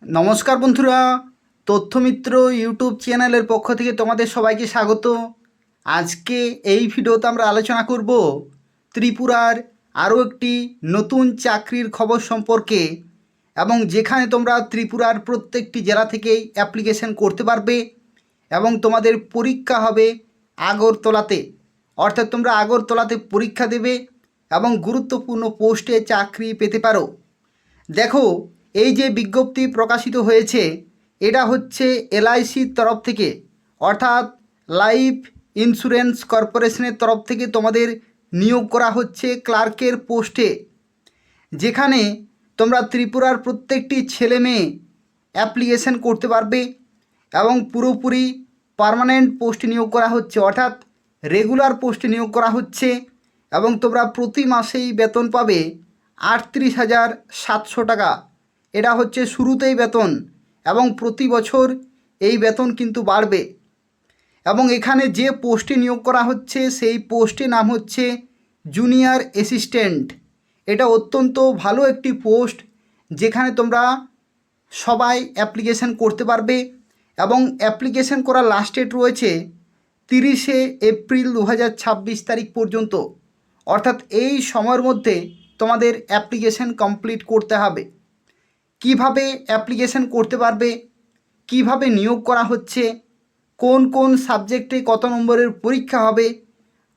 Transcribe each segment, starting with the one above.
নমস্কার বন্ধুরা, তথ্যমিত্র ইউটিউব চ্যানেলের পক্ষ থেকে তোমাদের সবাইকে স্বাগত। আজকে এই ভিডিওতে আমরা আলোচনা করব ত্রিপুরার আরও একটি নতুন চাকরির খবর সম্পর্কে, এবং যেখানে তোমরা ত্রিপুরার প্রত্যেকটি জেলা থেকেই অ্যাপ্লিকেশন করতে পারবে এবং তোমাদের পরীক্ষা হবে আগরতলাতে। অর্থাৎ তোমরা আগরতলাতে পরীক্ষা দেবে এবং গুরুত্বপূর্ণ পোস্টে চাকরি পেতে পারো। দেখো, এই যে বিজ্ঞপ্তি প্রকাশিত হয়েছে এটা হচ্ছে এলআইসির তরফ থেকে, অর্থাৎ লাইফ ইন্স্যুরেন্স কর্পোরেশনের তরফ থেকে তোমাদের নিয়োগ করা হচ্ছে ক্লার্কের পোস্টে, যেখানে তোমরা ত্রিপুরার প্রত্যেকটি ছেলে মেয়ে অ্যাপ্লিকেশন করতে পারবে এবং পুরোপুরি পার্মানেন্ট পোস্টে নিয়োগ করা হচ্ছে, অর্থাৎ রেগুলার পোস্টে নিয়োগ করা হচ্ছে। এবং তোমরা প্রতি মাসেই বেতন পাবে 38,700 টাকা। এটা হচ্ছে শুরুতেই বেতন, এবং প্রতি বছর এই বেতন কিন্তু বাড়বে। এবং এখানে যে পোস্টে নিয়োগ করা হচ্ছে সেই পোস্টের নাম হচ্ছে জুনিয়র অ্যাসিস্ট্যান্ট। এটা অত্যন্ত ভালো একটি পোস্ট, যেখানে তোমরা সবাই অ্যাপ্লিকেশন করতে পারবে এবং অ্যাপ্লিকেশন করার লাস্ট ডেট রয়েছে 30শে এপ্রিল 2026 তারিখ পর্যন্ত। অর্থাৎ এই সময়ের মধ্যে তোমাদের অ্যাপ্লিকেশন কমপ্লিট করতে হবে। কিভাবে অ্যাপ্লিকেশন করতে পারবে, কিভাবে নিয়োগ করা হচ্ছে, কোন কোন সাবজেক্টে কত নম্বরের পরীক্ষা হবে,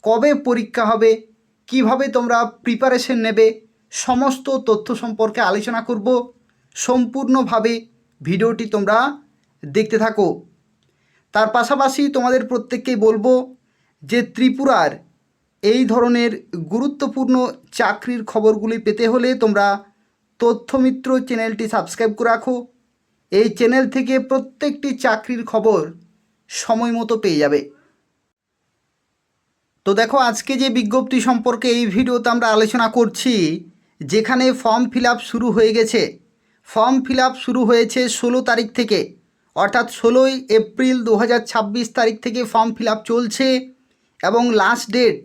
কবে পরীক্ষা হবে, কিভাবে তোমরা প্রিপারেশন নেবে, সমস্ত তথ্য সম্পর্কে আলোচনা করব। সম্পূর্ণভাবে ভিডিওটি তোমরা দেখতে থাকো। তার পাশাপাশি তোমাদের প্রত্যেককেই বলবো যে ত্রিপুরার এই ধরনের গুরুত্বপূর্ণ চাকরির খবরগুলি পেতে হলে তোমরা তথ্যমিত্র চ্যানেলটি সাবস্ক্রাইব করে রাখো। এই চ্যানেল থেকে প্রত্যেকটি চাকরির খবর সময় মতো পেয়ে যাবে। তো দেখো, আজকে যে বিজ্ঞপ্তি সম্পর্কে এই ভিডিওতে আমরা আলোচনা করছি, যেখানে ফর্ম ফিল আপ শুরু হয়ে গেছে। ফর্ম ফিল আপ শুরু হয়েছে 16 তারিখ থেকে, অর্থাৎ 16ই এপ্রিল 2026 তারিখ থেকে ফর্ম ফিল আপ চলছে, এবং লাস্ট ডেট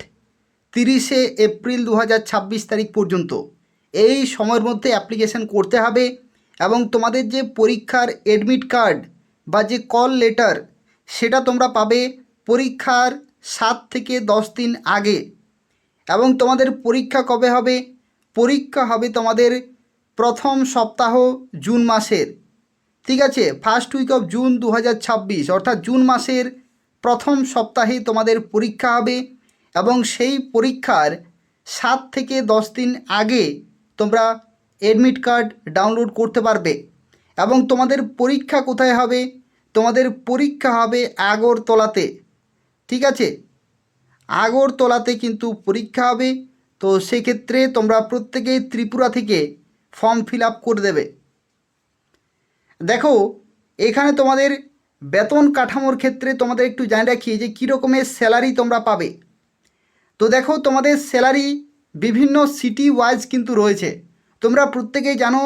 30শে এপ্রিল 2026 তারিখ পর্যন্ত। এই সময়ের মধ্যে অ্যাপ্লিকেশন করতে হবে এবং তোমাদের যে পরীক্ষার অ্যাডমিট কার্ড বা যে কল লেটার, সেটা তোমরা পাবে পরীক্ষার 7 থেকে 10 দিন আগে। এবং তোমাদের পরীক্ষা কবে হবে? পরীক্ষা হবে তোমাদের প্রথম সপ্তাহ জুন মাসের, ঠিক আছে, ফার্স্ট উইক অফ জুন 2026, অর্থাৎ জুন মাসের প্রথম সপ্তাহে তোমাদের পরীক্ষা হবে। এবং সেই পরীক্ষার 7 থেকে 10 দিন আগে তোমরা অ্যাডমিট কার্ড ডাউনলোড করতে পারবে। এবং তোমাদের পরীক্ষা কোথায় হবে? তোমাদের পরীক্ষা হবে আগরতলাতে, ঠিক আছে, আগরতলাতে কিন্তু পরীক্ষা হবে। তো সেক্ষেত্রে তোমরা প্রত্যেকেই ত্রিপুরা থেকে ফর্ম ফিল আপ করে দেবে। দেখো, এখানে তোমাদের বেতন কাঠামোর ক্ষেত্রে তোমাদের একটু জানিয়ে রাখি যে কী রকমের স্যালারি তোমরা পাবে। তো দেখো, তোমাদের স্যালারি বিভিন্ন সিটি ওয়াইজ কিন্তু রয়েছে। তোমরা প্রত্যেকেই জানো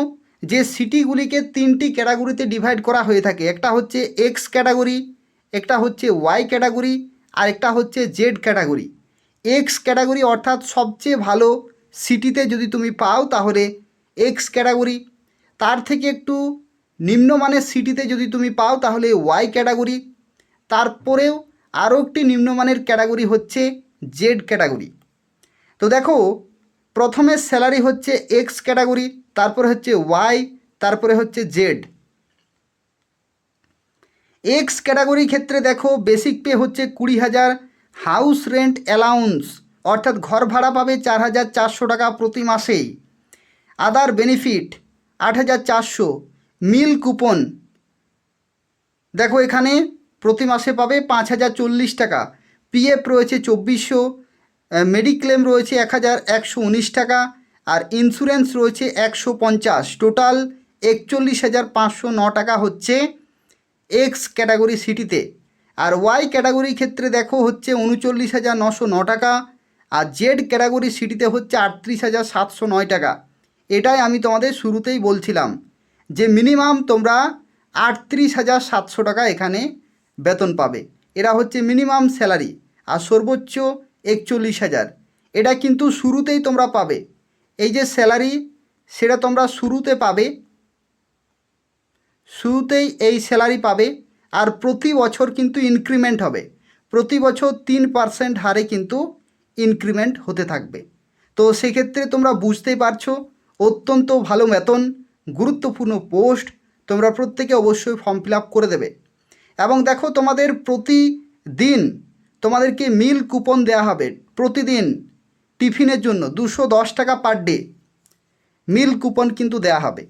যে সিটিগুলিকে 3টি ক্যাটাগরিতে ডিভাইড করা হয়ে থাকে। একটা হচ্ছে এক্স ক্যাটাগরি, একটা হচ্ছে ওয়াই ক্যাটাগরি, আর একটা হচ্ছে জেড ক্যাটাগরি। এক্স ক্যাটাগরি অর্থাৎ সবচেয়ে ভালো সিটিতে যদি তুমি পাও তাহলে এক্স ক্যাটাগরি। তার থেকে একটু নিম্নমানের সিটিতে যদি তুমি পাও তাহলে ওয়াই ক্যাটাগরি। তারপরেও আরও একটি নিম্নমানের ক্যাটাগরি হচ্ছে জেড ক্যাটাগরি। তো দেখো, প্রথমে স্যালারি হচ্ছে এক্স ক্যাটাগরি, তারপরে হচ্ছে ওয়াই, তারপরে হচ্ছে জেড। এক্স ক্যাটাগরির ক্ষেত্রে দেখো, বেসিক পে হচ্ছে 20,000, হাউস রেন্ট অ্যালাউন্স অর্থাৎ ঘর ভাড়া পাবে 4,400 টাকা প্রতি মাসেই, আদার বেনিফিট 8,400, মিল কুপন দেখো এখানে প্রতি মাসে পাবে 5,040 টাকা, পিএফ রয়েছে 2,400, মেডিক্লেম রয়েছে 1,119 টাকা, আর ইন্স্যুরেন্স রয়েছে 150, টোটাল 41,509 টাকা হচ্ছে এক্স ক্যাটাগরি সিটিতে। আর ওয়াই ক্যাটাগরির ক্ষেত্রে দেখো হচ্ছে 39,909 টাকা, আর জেড ক্যাটাগরি সিটিতে হচ্ছে 38,709 টাকা। এটাই আমি তোমাদের শুরুতেই বলছিলাম যে মিনিমাম তোমরা 38,700 টাকা এখানে বেতন পাবে। এরা হচ্ছে মিনিমাম স্যালারি, আর সর্বোচ্চ 41,000। এটা কিন্তু শুরুতেই তোমরা পাবে। এই যে স্যালারি, সেটা তোমরা শুরুতে পাবে, শুরুতেই এই স্যালারি পাবে, আর প্রতি বছর কিন্তু ইনক্রিমেন্ট হবে, প্রতি বছর 3% হারে কিন্তু ইনক্রিমেন্ট হতে থাকবে। তো সেক্ষেত্রে তোমরা বুঝতেই পারছো অত্যন্ত ভালো বেতন, গুরুত্বপূর্ণ পোস্ট, তোমরা প্রত্যেকে অবশ্যই ফর্ম ফিল আপ করে দেবে। এবং দেখো তোমাদের প্রতিদিন তোমাদেরকে মিল কুপন দেওয়া হবে, প্রতিদিন টিফিনের জন্য 210 টাকা পার ডে মিল কুপন কিন্তু দেওয়া হবে।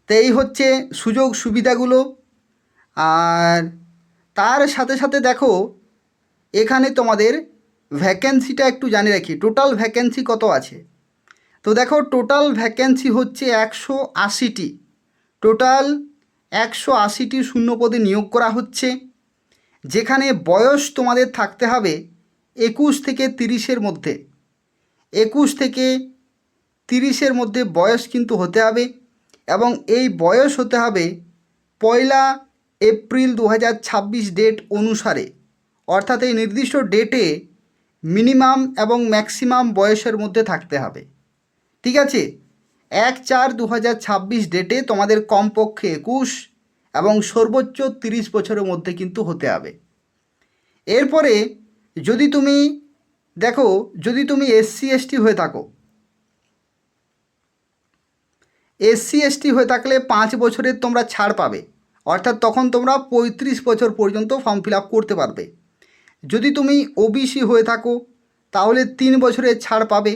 তো এই হচ্ছে সুযোগ সুবিধাগুলো। আর তার সাথে সাথে দেখো এখানে তোমাদের ভ্যাকেন্সিটা একটু জানিয়ে রাখি, টোটাল ভ্যাকেন্সি কত আছে। তো দেখো টোটাল ভ্যাকেন্সি হচ্ছে 180টি, টোটাল 180টি শূন্যপদে নিয়োগ করা হচ্ছে, যেখানে বয়স তোমাদের থাকতে হবে 21 থেকে 30-এর মধ্যে, 21 থেকে 30-এর মধ্যে বয়স কিন্তু হতে হবে। এবং এই বয়স হতে হবে 1 এপ্রিল 2026 ডেট অনুসারে, অর্থাৎ এই নির্দিষ্ট ডেটে মিনিমাম এবং ম্যাক্সিমাম বয়সের মধ্যে থাকতে হবে। ঠিক আছে, 1/4/2026 ডেটে তোমাদের কমপক্ষে 21 এবং সর্বোচ্চ 30 বছরের মধ্যে কিন্তু হতে হবে। এরপরে যদি তুমি দেখো, যদি তুমি SC/ST হয়ে থাকো, SC/ST হয়ে থাকলে 5 বছরের তোমরা ছাড় পাবে, অর্থাৎ তখন তোমরা 35 বছর পর্যন্ত ফর্ম ফিল আপ করতে পারবে। যদি তুমি OBC হয়ে থাকো তাহলে 3 বছরের ছাড় পাবে,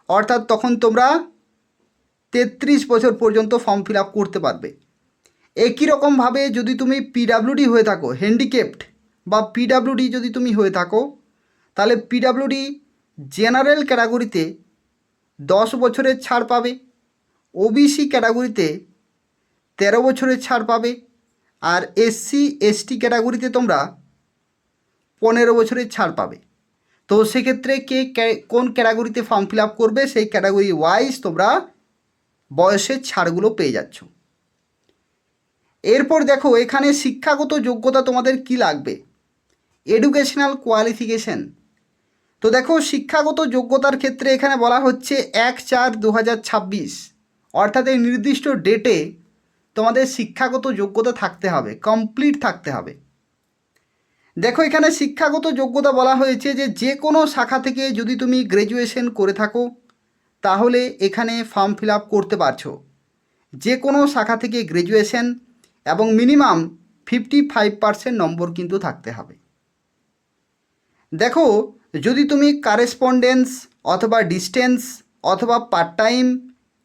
অর্থাৎ তখন তোমরা 33 বছর পর্যন্ত ফর্ম ফিল আপ করতে পারবে। একই রকমভাবে যদি তুমি PWD হয়ে থাকো, হ্যান্ডিক্যাপড বা PWD যদি তুমি হয়ে থাকো, তাহলে PWD জেনারেল ক্যাটাগরিতে 10 বছরের ছাড় পাবে, OBC ক্যাটাগরিতে 13 বছরের ছাড় পাবে, আর SC/ST ক্যাটাগরিতে তোমরা 15 বছরের ছাড় পাবে। তো সেক্ষেত্রে কোন ক্যাটাগরিতে ফর্ম ফিল আপ করবে সেই ক্যাটাগরি ওয়াইজ তোমরা বয়সের ছাড়গুলো পেয়ে যাচ্ছ। এরপর দেখো এখানে শিক্ষাগত যোগ্যতা তোমাদের কি লাগবে, এডুকেশনাল কোয়ালিফিকেশন। তো দেখো শিক্ষাগত যোগ্যতার ক্ষেত্রে এখানে বলা হচ্ছে 1/4/2026, অর্থাৎ এই নির্দিষ্ট ডেটে তোমাদের শিক্ষাগত যোগ্যতা থাকতে হবে, কমপ্লিট থাকতে হবে। দেখো এখানে শিক্ষাগত যোগ্যতা বলা হয়েছে যে কোনো শাখা থেকে যদি তুমি গ্র্যাজুয়েশন করে থাকো তাহলে এখানে ফর্ম ফিল আপ করতে পারছো, যে কোনো শাখা থেকে গ্র্যাজুয়েশন, এবং মিনিমাম 55% নম্বর কিন্তু থাকতে হবে। দেখো যদি তুমি কারেসপন্ডেন্স অথবা ডিস্টেন্স অথবা পার্ট টাইম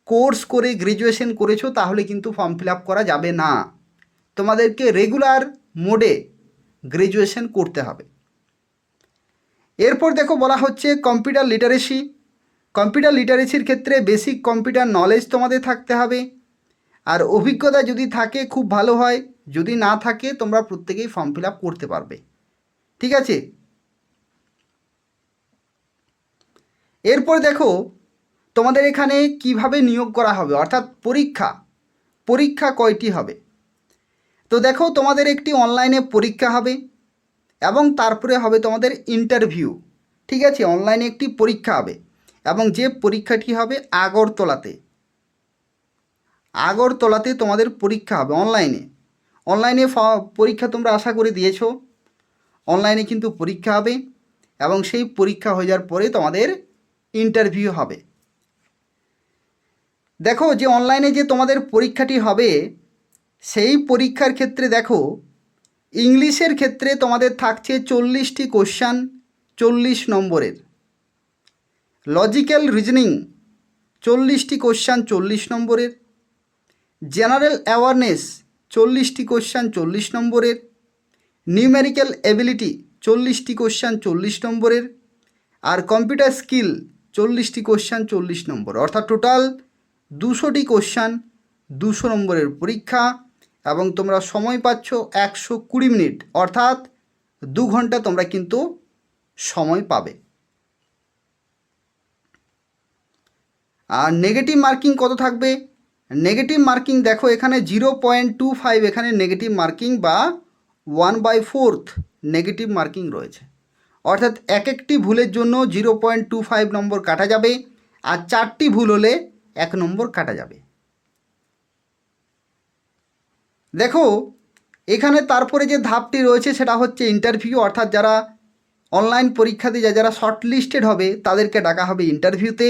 কোর্স করে গ্র্যাজুয়েশন করেছো তাহলে কিন্তু ফর্ম ফিল আপ করা যাবে না, তোমাদেরকে রেগুলার মোডে গ্র্যাজুয়েশন করতে হবে। এরপর দেখো বলা হচ্ছে কম্পিউটার লিটারেসি। কম্পিউটার লিটারেসির ক্ষেত্রে বেসিক কম্পিউটার নলেজ তোমাদের থাকতে হবে, আর অভিজ্ঞতা যদি থাকে খুব ভালো হয়, যদি না থাকে তোমরা প্রত্যেকেই ফর্ম ফিল আপ করতে পারবে। ঠিক আছে, এরপর দেখো তোমাদের এখানে কিভাবে নিয়োগ করা হবে, অর্থাৎ পরীক্ষা কয়টি হবে। তো দেখো তোমাদের একটি অনলাইনে পরীক্ষা হবে এবং তারপরে হবে তোমাদের ইন্টারভিউ। ঠিক আছে, অনলাইনে একটি পরীক্ষা হবে এবং যে পরীক্ষাটি হবে আগরতলাতে তোমাদের পরীক্ষা হবে অনলাইনে পরীক্ষা তোমরা আশা করে দিয়েছো, অনলাইনে কিন্তু পরীক্ষা হবে এবং সেই পরীক্ষা হয়ে যাওয়ার পরে তোমাদের ইন্টারভিউ হবে। দেখো যে অনলাইনে যে তোমাদের পরীক্ষাটি হবে সেই পরীক্ষার ক্ষেত্রে দেখো ইংলিশের ক্ষেত্রে তোমাদের থাকছে 40টি কোশ্চান 40 নম্বরের, লজিক্যাল রিজনিং 40টি কোশ্চান 40 নম্বরের, জেনারেল অ্যাওয়ারনেস 40টি কোশ্চান 40 নম্বরের, নিউমেরিক্যাল এবিলিটি 40টি কোশ্চান 40 নম্বরের, আর কম্পিউটার স্কিল 40টি কোশ্চান 40 নম্বর, অর্থাৎ টোটাল 200টি কোশ্চান 200 নম্বরের পরীক্ষা। এবং তোমরা সময় পাচ্ছ 120 মিনিট, অর্থাৎ 2 ঘন্টা তোমরা কিন্তু সময় পাবে। আর নেগেটিভ মার্কিং কত থাকবে, নেগেটিভ মার্কিং দেখো এখানে 0.25 এখানে নেগেটিভ মার্কিং বা 1/4 নেগেটিভ মার্কিং রয়েছে, অর্থাৎ একটি ভুলের জন্য 0.25 নম্বর কাটা যাবে, আর 4টি ভুল হলে 1 নম্বর কাটা যাবে। দেখো এখানে তারপরে যে ধাপটি রয়েছে সেটা হচ্ছে ইন্টারভিউ, অর্থাৎ যারা অনলাইন পরীক্ষা দিয়ে যারা শর্টলিস্টেড হবে তাদেরকে ডাকা হবে ইন্টারভিউতে,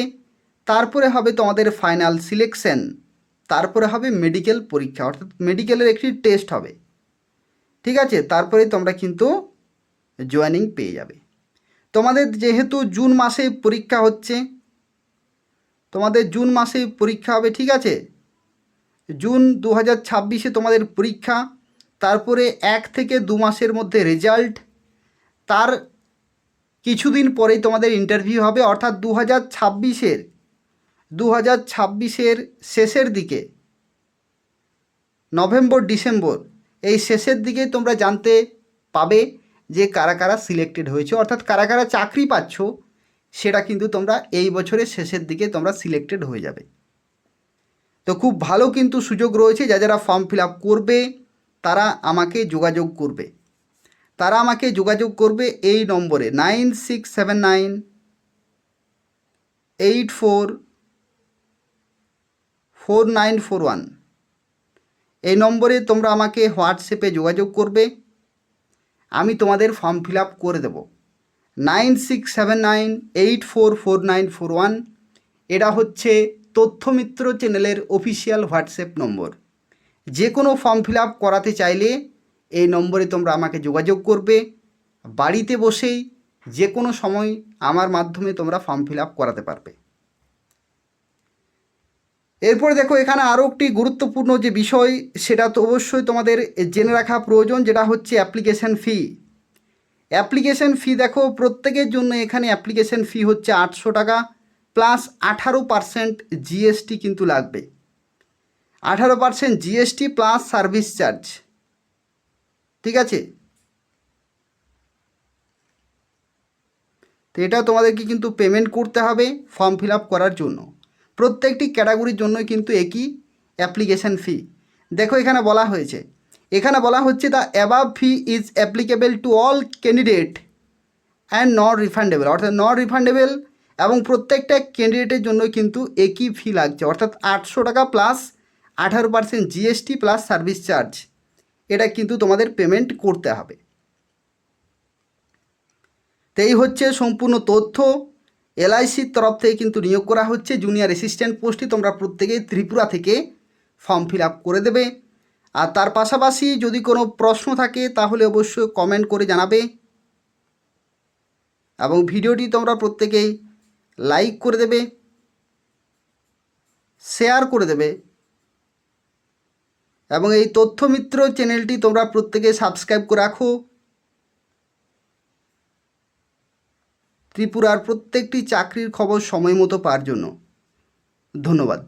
তারপরে হবে তোমাদের ফাইনাল সিলেকশন, তারপরে হবে মেডিকেল পরীক্ষা, অর্থাৎ মেডিকেলের একটি টেস্ট হবে। ঠিক আছে, তারপরে তোমরা কিন্তু জয়েনিং পেয়ে যাবে। তোমাদের যেহেতু জুন মাসে পরীক্ষা হচ্ছে, তোমাদের জুন মাসে পরীক্ষা হবে, ঠিক আছে, জুন 2026 তোমাদের পরীক্ষা, তারপরে 1 থেকে 2 মাসের মধ্যে রেজাল্ট, তার কিছুদিন পরেই তোমাদের ইন্টারভিউ হবে, অর্থাৎ 2026-এর শেষের দিকে, নভেম্বর ডিসেম্বর এই শেষের দিকে তোমরা জানতে পাবে যে কারা কারা সিলেক্টেড হয়েছে, অর্থাৎ কারা কারা চাকরি পাচ্ছ, সেটা কিন্তু তোমরা এই বছরের শেষের দিকে তোমরা সিলেক্টেড হয়ে যাবে। তো খুব ভালো কিন্তু সুযোগ রয়েছে, যারা ফর্ম ফিল আপ করবে তারা আমাকে যোগাযোগ করবে, এই নম্বরে 9679844941, এই নম্বরে তোমরা আমাকে হোয়াটসঅ্যাপে যোগাযোগ করবে, আমি তোমাদের ফর্ম ফিল আপ করে দেব। 9679844941, এটা হচ্ছে তথ্যমিত্র চ্যানেলের অফিসিয়াল হোয়াটসঅ্যাপ নম্বর। যে কোনো ফর্ম ফিল আপ করাতে চাইলে এই নম্বরে তোমরা আমাকে যোগাযোগ করবে, বাড়িতে বসেই যে কোনো সময় আমার মাধ্যমে তোমরা ফর্ম ফিল আপ করাতে পারবে। এরপরে দেখো এখানে আরও একটি গুরুত্বপূর্ণ যে বিষয় সেটা তো অবশ্যই তোমাদের জেনে রাখা প্রয়োজন, যেটা হচ্ছে অ্যাপ্লিকেশন ফি। দেখো প্রত্যেকের জন্য এখানে অ্যাপ্লিকেশন ফি হচ্ছে 800 টাকা প্লাস 18% জিএসটি কিন্তু লাগবে, 18% জিএসটি প্লাস সার্ভিস চার্জ। ঠিক আছে, তো এটা তোমাদেরকে কিন্তু পেমেন্ট করতে হবে ফর্ম ফিল আপ করার জন্য। প্রত্যেকটি ক্যাটাগরির জন্য কিন্তু একই অ্যাপ্লিকেশন ফি। দেখো এখানে বলা হচ্ছে the above fee is applicable to all candidate and not refundable, অর্থাৎ নট রিফান্ডেবল, এবং প্রত্যেকটা ক্যান্ডিডেটের জন্য কিন্তু একই ফি লাগছে, অর্থাৎ 800 টাকা plus 18% GST plus service charge, এটা কিন্তু তোমাদের পেমেন্ট করতে হবে। তো এই হচ্ছে সম্পূর্ণ তথ্য। এলআইসির তরফ থেকে কিন্তু নিয়োগ করা হচ্ছে জুনিয়র অ্যাসিস্ট্যান্ট পোস্টে, তোমরা প্রত্যেকেই ত্রিপুরা থেকে ফর্ম ফিল আপ করে দেবে। আর তার পাশাপাশি যদি কোনো প্রশ্ন থাকে তাহলে অবশ্যই কমেন্ট করে জানাবে, এবং ভিডিওটি তোমরা প্রত্যেকেই লাইক করে দেবে, শেয়ার করে দেবে, এবং এই তথ্যমিত্র চ্যানেলটি তোমরা প্রত্যেকে সাবস্ক্রাইব করে রাখো ত্রিপুরার প্রত্যেকটি চাকরির খবর সময় মতো পাওয়ার জন্য। ধন্যবাদ।